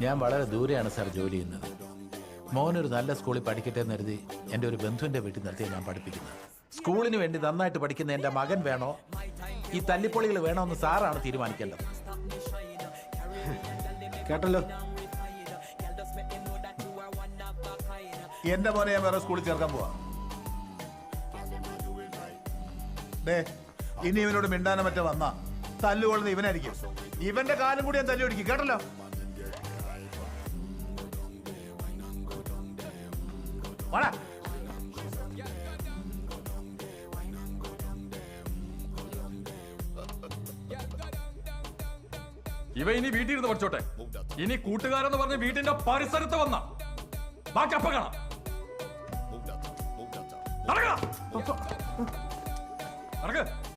ഞാൻ വളരെ ദൂരെയാണ് സാർ ജോലി ചെയ്യുന്നത്. മോനൊരു നല്ല സ്കൂളിൽ പഠിക്കട്ടെ എന്ന് കരുതി എൻ്റെ ഒരു ബന്ധുവിൻ്റെ വീട്ടിൽ നിർത്തിയാണ് ഞാൻ പഠിപ്പിക്കുന്നത്. സ്കൂളിന് വേണ്ടി നന്നായിട്ട് പഠിക്കുന്ന എൻ്റെ മകൻ വേണോ ഈ തല്ലിപ്പൊളികൾ വേണോ എന്ന് സാറാണ് തീരുമാനിക്കേണ്ടത്. കേട്ടല്ലോ, എന്റെ മോനെ ഞാൻ വേറെ സ്കൂളിൽ ചേർക്കാൻ പോവാ. ഇനി ഇവനോട് മിണ്ടാനോ മറ്റോ വന്നാ തല്ലുകൊള്ളുന്ന ഇവനായിരിക്കും. ഇവന്റെ കാലം കൂടി ഞാൻ തല്ലി ഒടിക്കും. കേട്ടല്ലോ. ഇവ ഇനി വീട്ടിൽ ഇരുന്ന് പഠിച്ചോട്ടെ. ഇനി കൂട്ടുകാരെന്ന് പറഞ്ഞ് വീട്ടിന്റെ പരിസരത്ത് വന്ന ബാക്കി അപ്പ കാണാം. നടക്ക